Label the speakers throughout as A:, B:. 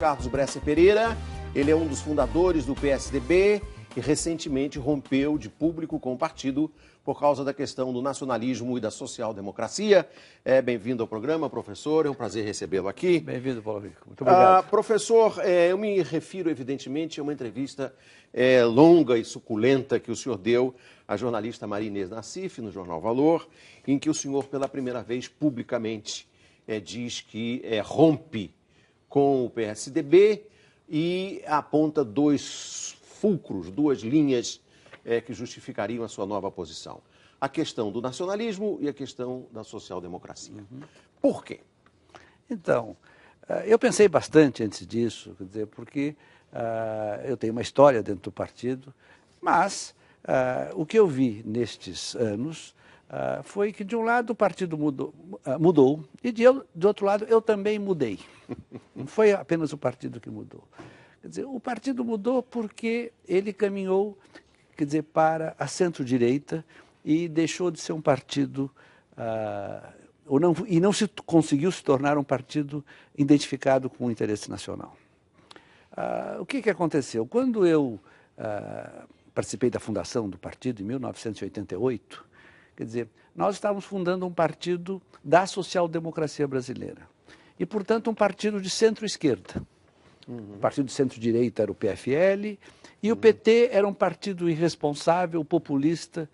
A: Carlos Bresser Pereira, ele é um dos fundadores do PSDB e recentemente rompeu de público com o partido por causa da questão do nacionalismo e da social-democracia. Bem-vindo ao programa, professor, é um prazer recebê-lo aqui.
B: Bem-vindo, Paulo Rico. Muito obrigado.
A: Professor, eu me refiro evidentemente a uma entrevista longa e suculenta que o senhor deu à jornalista Maria Inês Nassif, no Jornal Valor, em que o senhor, pela primeira vez publicamente, diz que rompe com o PSDB e aponta dois fulcros, duas linhas que justificariam a sua nova posição. A questão do nacionalismo e a questão da social-democracia. Por quê?
B: Então, eu pensei bastante antes disso, quer dizer, porque eu tenho uma história dentro do partido, mas o que eu vi nestes anos foi que, de um lado, o partido mudou e, de outro lado, eu também mudei. Não foi apenas o partido que mudou. Quer dizer, o partido mudou porque ele caminhou, quer dizer, para a centro-direita e deixou de ser um partido, e não conseguiu se tornar um partido identificado com o interesse nacional. O que aconteceu? Quando eu participei da fundação do partido, em 1988, quer dizer, nós estávamos fundando um partido da social-democracia brasileira. E, portanto, um partido de centro-esquerda. O partido de centro-direita era o PFL e o PT era um partido irresponsável, populista,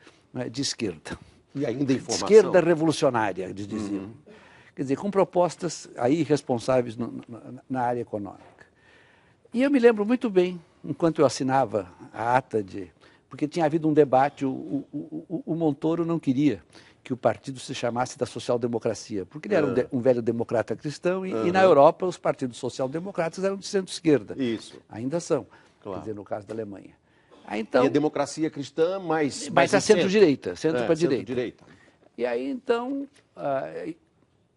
B: de esquerda.
A: E ainda informação.
B: Esquerda revolucionária, eles diziam. Quer dizer, com propostas aí irresponsáveis na área econômica. E eu me lembro muito bem, enquanto eu assinava a ata porque tinha havido um debate, o Montoro não queria que o partido se chamasse da social-democracia, porque ele era um velho democrata cristão e na Europa os partidos social-democratas eram de centro-esquerda.
A: Isso.
B: Ainda são,
A: claro.
B: Quer dizer, no caso da Alemanha. Então,
A: e a democracia cristã mais
B: a centro-direita, centro para direita.
A: Centro-direita.
B: E aí, então,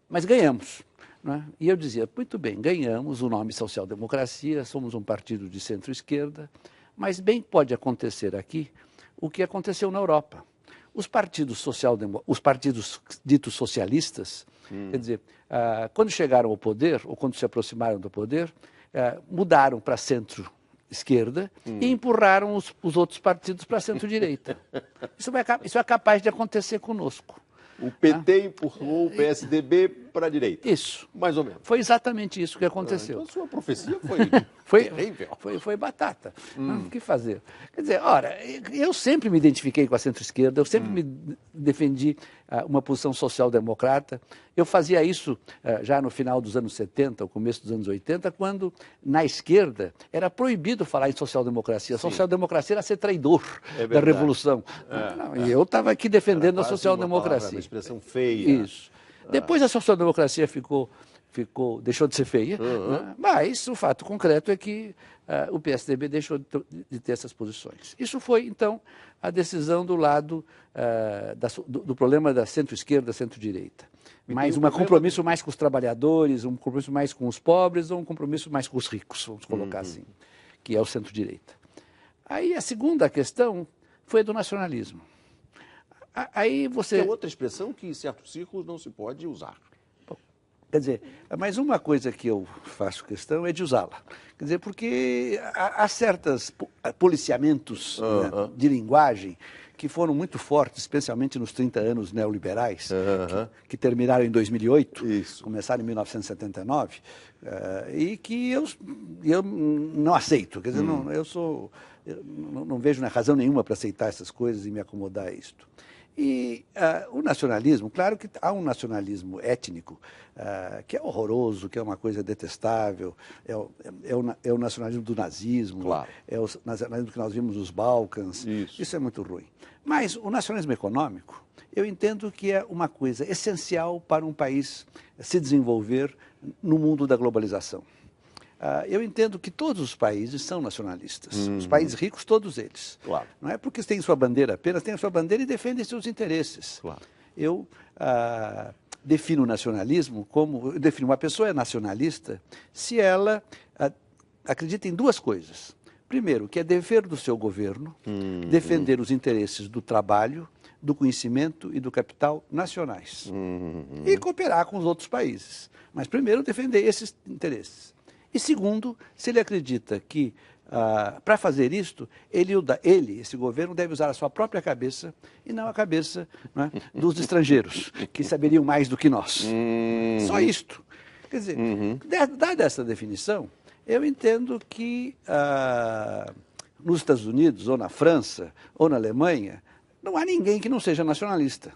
B: mas ganhamos. Né? E eu dizia, muito bem, ganhamos o nome social-democracia, somos um partido de centro-esquerda, mas bem pode acontecer aqui o que aconteceu na Europa. Os partidos ditos socialistas, quer dizer, quando chegaram ao poder, ou quando se aproximaram do poder, mudaram para centro-esquerda e empurraram os outros partidos para centro-direita. Isso é capaz de acontecer conosco.
A: O PT empurrou o PSDB para a direita.
B: Isso.
A: Mais ou menos.
B: Foi exatamente isso que aconteceu.
A: Então a sua profecia
B: foi
A: terrível.
B: Foi batata. O que fazer? Quer dizer, ora, eu sempre me identifiquei com a centro-esquerda, eu sempre me defendi uma posição social-democrata. Eu fazia isso já no final dos anos 70, o começo dos anos 80, quando na esquerda era proibido falar em social-democracia. A social-democracia era ser traidor da revolução. E eu estava aqui defendendo a social-democracia.
A: Uma expressão feia.
B: Isso. Depois a social-democracia deixou de ser feia, né? Mas o fato concreto é que o PSDB deixou de ter essas posições. Isso foi, então, a decisão do lado do problema da centro-esquerda, centro-direita. Mas um compromisso mais com os trabalhadores, um compromisso mais com os pobres, ou um compromisso mais com os ricos, vamos colocar assim, que é o centro-direita. Aí a segunda questão foi a do nacionalismo. Aí você...
A: É outra expressão que em certos círculos não se pode usar.
B: Quer dizer, mas uma coisa que eu faço questão é de usá-la. Quer dizer, porque há certos policiamentos de linguagem que foram muito fortes, especialmente nos 30 anos neoliberais, que terminaram em 2008, começaram em 1979, e que eu não aceito. Quer dizer, eu não vejo razão nenhuma para aceitar essas coisas e me acomodar a isto. E o nacionalismo, claro que há um nacionalismo étnico que é horroroso, que é uma coisa detestável, é o nacionalismo do nazismo,
A: claro.
B: É o nacionalismo que nós vimos nos Balcãs, isso é muito ruim. Mas o nacionalismo econômico, eu entendo que é uma coisa essencial para um país se desenvolver no mundo da globalização. Eu entendo que todos os países são nacionalistas. Os países ricos, todos eles.
A: Claro.
B: Não é porque têm sua bandeira apenas, têm a sua bandeira e defendem seus interesses.
A: Claro.
B: Eu defino o nacionalismo como... Eu defino uma pessoa é nacionalista se ela acredita em duas coisas. Primeiro, que é dever do seu governo defender os interesses do trabalho, do conhecimento e do capital nacionais. E cooperar com os outros países. Mas primeiro defender esses interesses. E segundo, se ele acredita que, para fazer isto, esse governo, deve usar a sua própria cabeça e não a cabeça, não é, dos estrangeiros, que saberiam mais do que nós. Só isto. Quer dizer, dada essa definição, eu entendo que nos Estados Unidos, ou na França, ou na Alemanha, não há ninguém que não seja nacionalista.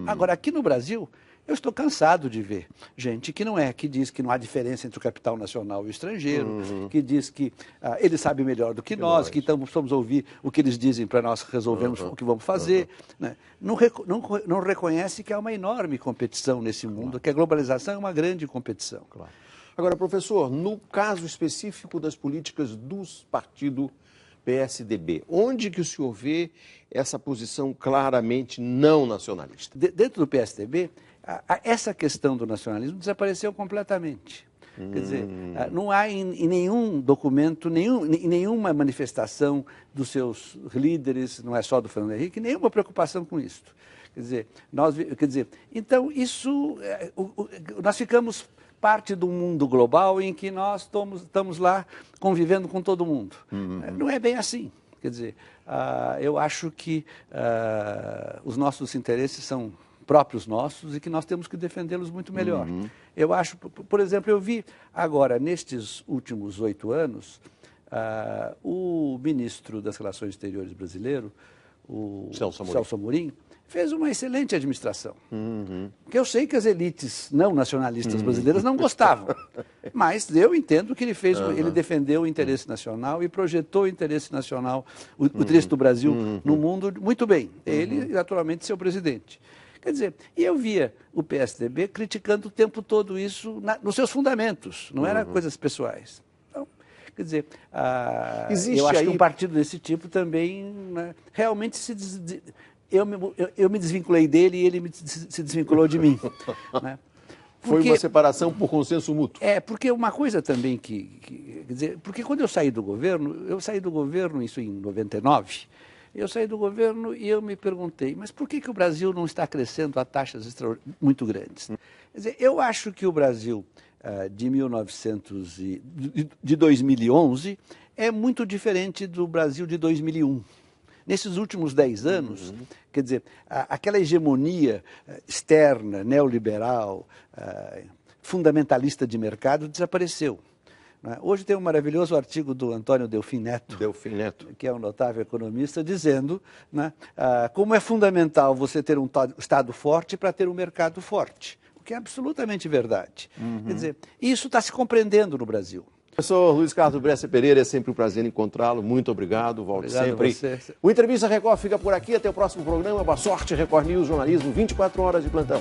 B: Agora, aqui no Brasil, eu estou cansado de ver gente que diz que não há diferença entre o capital nacional e o estrangeiro, que diz que ele sabe melhor do que nós, que então vamos ouvir o que eles dizem para nós resolvermos o que vamos fazer. Né? Não reconhece que há uma enorme competição nesse mundo, que a globalização é uma grande competição.
A: Claro. Agora, professor, no caso específico das políticas do partido PSDB, onde que o senhor vê essa posição claramente não nacionalista?
B: Dentro do PSDB, essa questão do nacionalismo desapareceu completamente. Quer dizer, não há em nenhum documento, em nenhuma manifestação dos seus líderes, não é só do Fernando Henrique, nenhuma preocupação com isso. Quer dizer, então isso, nós ficamos parte do mundo global em que nós estamos lá convivendo com todo mundo. Não é bem assim. Quer dizer, eu acho que os nossos interesses são próprios nossos e que nós temos que defendê-los muito melhor. Eu acho, por exemplo, eu vi agora, nestes últimos 8 anos, o ministro das Relações Exteriores brasileiro, o Celso Amorim, fez uma excelente administração. Que eu sei que as elites não nacionalistas brasileiras não gostavam, mas eu entendo que ele fez, ele defendeu o interesse nacional e projetou o interesse nacional, o interesse do Brasil no mundo muito bem. Ele, naturalmente, seu presidente. Quer dizer, e eu via o PSDB criticando o tempo todo isso nos seus fundamentos, não eram coisas pessoais. Então, quer dizer, eu acho que um partido desse tipo também, né, realmente eu me desvinculei dele e ele se desvinculou de mim. Né?
A: Foi uma separação por consenso mútuo.
B: Porque uma coisa também quer dizer, porque quando eu saí do governo, isso em 99, eu saí do governo e eu me perguntei, mas por que o Brasil não está crescendo a taxas muito grandes? Quer dizer, eu acho que o Brasil de 2011 é muito diferente do Brasil de 2001. Nesses últimos 10 anos, quer dizer, aquela hegemonia externa, neoliberal, fundamentalista de mercado desapareceu. Hoje tem um maravilhoso artigo do Antônio Delfim Neto, que é um notável economista, dizendo, né, como é fundamental você ter um Estado forte para ter um mercado forte, o que é absolutamente verdade. Quer dizer, isso está se compreendendo no Brasil.
A: Professor Luiz Carlos Bresser Pereira, é sempre um prazer encontrá-lo. Muito obrigado, volte sempre.
B: Você.
A: O Entrevista Record fica por aqui. Até o próximo programa. Boa sorte, Record News, jornalismo 24 horas de plantão.